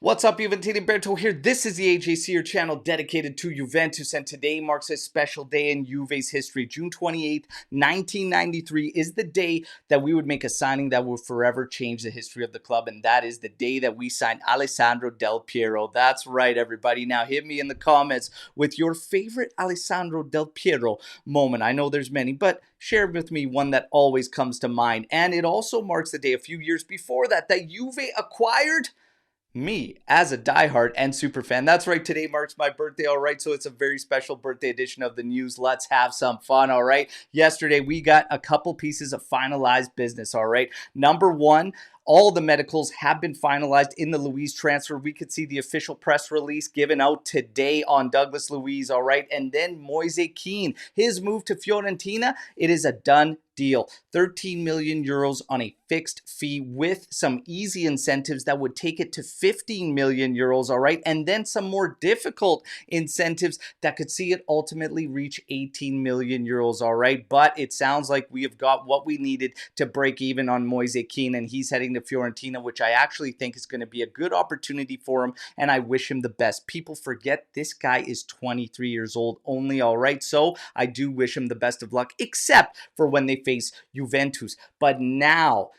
What's up, Juventini? Alberto here. This is the AJC, your channel dedicated to Juventus, and today marks a special day in Juve's history. June 28th, 1993 is the day that we would make a signing that will forever change the history of the club, and that is the day that we signed Alessandro Del Piero. That's right, everybody. Now hit me in the comments with your favorite Alessandro Del Piero moment. I know there's many, but share with me one that always comes to mind. And it also marks the day a few years before that Juve acquired me as a diehard and super fan. That's right, today marks my birthday, all right? So it's a very special birthday edition of the news. Let's have some fun, all right? Yesterday, we got a couple pieces of finalized business, all right? Number one, all the medicals have been finalized in the Luiz transfer. We could see the official press release given out today on Douglas Luiz, all right? And then Moise Kean, his move to Fiorentina, it is a done deal. 13 million euros on a fixed fee with some easy incentives that would take it to 15 million euros, all right? And then some more difficult incentives that could see it ultimately reach 18 million euros, all right? But it sounds like we have got what we needed to break even on Moise Kean, and he's heading to Fiorentina, which I actually think is going to be a good opportunity for him, and I wish him the best. People forget this guy is 23 years old only, all right? So I do wish him the best of luck, except for when they face Juventus. But now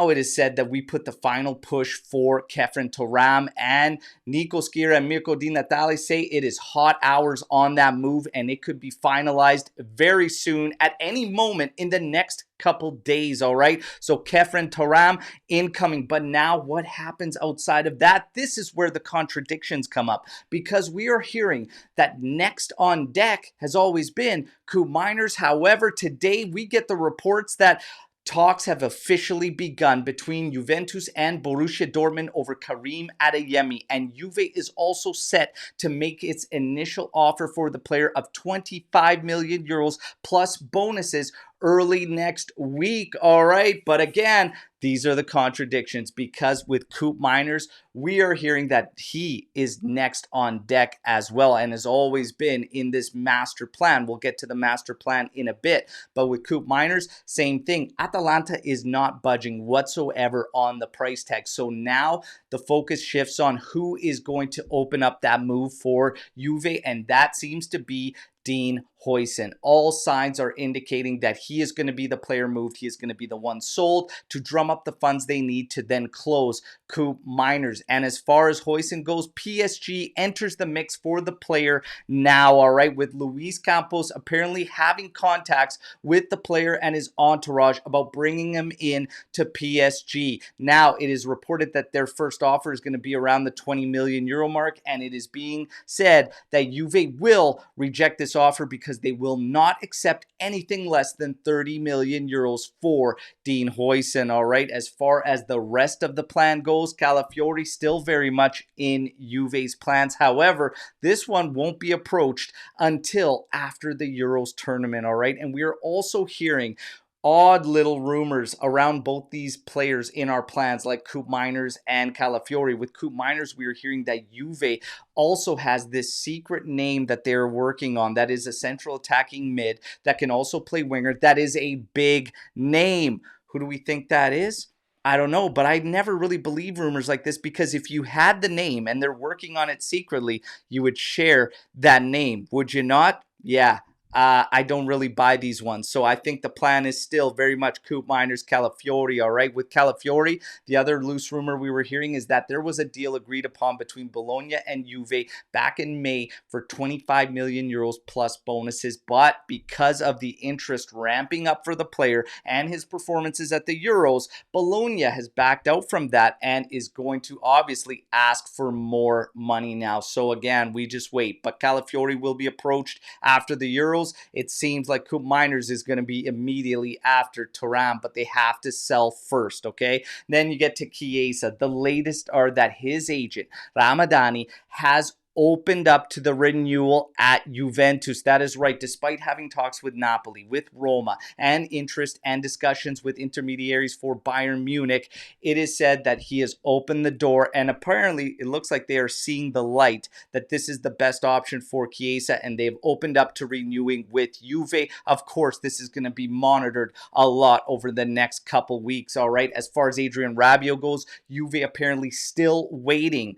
it is said that we put the final push for Khéphren Thuram, and Nico Schira and Mirko Di Natale say it is hot hours on that move, and it could be finalized very soon at any moment in the next couple days, all right? So Khéphren Thuram incoming. But now what happens outside of that? This is where the contradictions come up, because we are hearing that next on deck has always been Koop Meiners. However, today we get the reports that talks have officially begun between Juventus and Borussia Dortmund over Karim Adeyemi, and Juve is also set to make its initial offer for the player of 25 million euros plus bonuses early next week, all right? But again, these are the contradictions, because with Koop Meiners, we are hearing that he is next on deck as well and has always been in this master plan. We'll get to the master plan in a bit. But with Koop Meiners, same thing. Atalanta is not budging whatsoever on the price tag. So now the focus shifts on who is going to open up that move for Juve, and that seems to be Dean Huijsen. All signs are indicating that he is going to be the player moved. He is going to be the one sold to drum up the funds they need to then close Koop Meiners. And as far as Huijsen goes, PSG enters the mix for the player now, all right, with Luis Campos apparently having contacts with the player and his entourage about bringing him in to PSG. Now, it is reported that their first offer is going to be around the 20 million euro mark, and it is being said that Juve will reject this offer because they will not accept anything less than 30 million euros for Dean Huijsen, all right? As far as the rest of the plan goes, Calafiori still very much in Juve's plans. However, this one won't be approached until after the Euros tournament, all right? And we are also hearing odd little rumors around both these players in our plans, like Koop Meiners and Calafiori. With Koop Meiners, we are hearing that Juve also has this secret name that they're working on that is a central attacking mid that can also play winger. That is a big name. Who do we think that is? I don't know, but I never really believe rumors like this, because if you had the name and they're working on it secretly, you would share that name, would you not? Yeah. I don't really buy these ones. So I think the plan is still very much Koop Meiners, Calafiori, all right? With Calafiori, the other loose rumor we were hearing is that there was a deal agreed upon between Bologna and Juve back in May for 25 million euros plus bonuses. But because of the interest ramping up for the player and his performances at the Euros, Bologna has backed out from that and is going to obviously ask for more money now. So again, we just wait. But Calafiori will be approached after the Euros. It seems like Koop Meiners is going to be immediately after Thuram, but they have to sell first, okay? Then you get to Chiesa. The latest are that his agent, Ramadani, has opened up to the renewal at Juventus. That is right. Despite having talks with Napoli, with Roma, and interest and discussions with intermediaries for Bayern Munich, it is said that he has opened the door, and apparently it looks like they are seeing the light, that this is the best option for Chiesa, and they've opened up to renewing with Juve. Of course, this is going to be monitored a lot over the next couple weeks, all right? As far as Adrien Rabiot goes, Juve apparently still waiting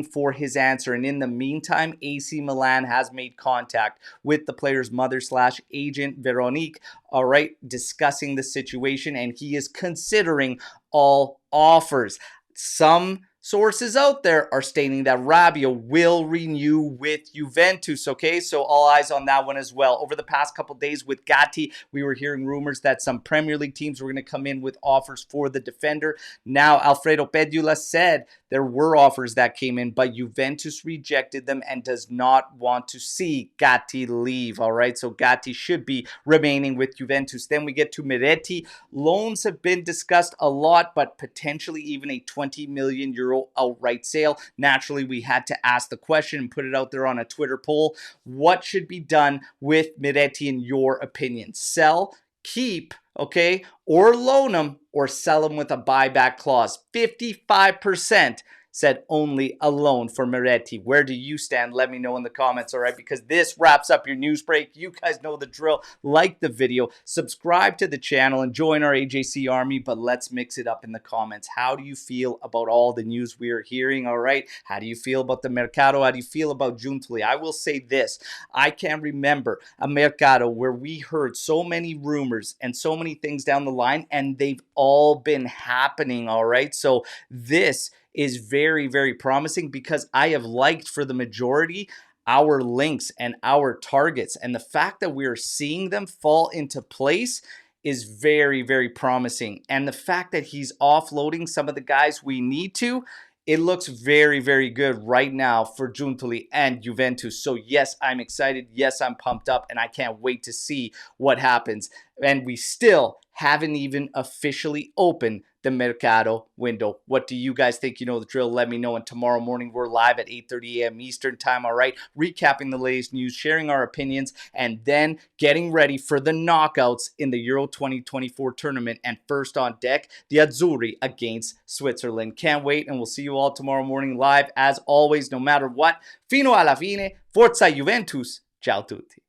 for his answer. And in the meantime, AC Milan has made contact with the player's mother/agent, Veronique, all right, discussing the situation, and he is considering all offers. Some sources out there are stating that Rabiot will renew with Juventus, okay? So all eyes on that one as well. Over the past couple days with Gatti, we were hearing rumors that some Premier League teams were going to come in with offers for the defender. Now, Alfredo Pedula said there were offers that came in, but Juventus rejected them and does not want to see Gatti leave, all right? So Gatti should be remaining with Juventus. Then we get to Miretti. Loans have been discussed a lot, but potentially even a 20 million euro outright sale. Naturally, we had to ask the question and put it out there on a Twitter poll. What should be done with Miretti in your opinion? Sell, keep, okay, or loan him, or sell him with a buyback clause? 55% said only a loan for Miretti. Where do you stand? Let me know in the comments, all right? Because this wraps up your news break. You guys know the drill. Like the video, subscribe to the channel, and join our AJC army, but let's mix it up in the comments. How do you feel about all the news we are hearing, all right? How do you feel about the mercato? How do you feel about Giuntoli? I will say this. I can remember a mercato where we heard so many rumors and so many things down the line, and they've all been happening, all right? So this is very, very promising, because I have liked for the majority our links and our targets, and the fact that we are seeing them fall into place is very, very promising. And the fact that he's offloading some of the guys we need to, it looks very, very good right now for Giuntoli and Juventus. So yes, I'm excited. Yes, I'm pumped up, and I can't wait to see what happens. And we still haven't even officially opened the mercato window. What do you guys think? You know the drill. Let me know. And tomorrow morning, we're live at 8:30 a.m. Eastern time, all right? Recapping the latest news, sharing our opinions, and then getting ready for the knockouts in the Euro 2024 tournament. And first on deck, the Azzurri against Switzerland. Can't wait, and we'll see you all tomorrow morning live. As always, no matter what, fino alla fine, forza Juventus. Ciao tutti.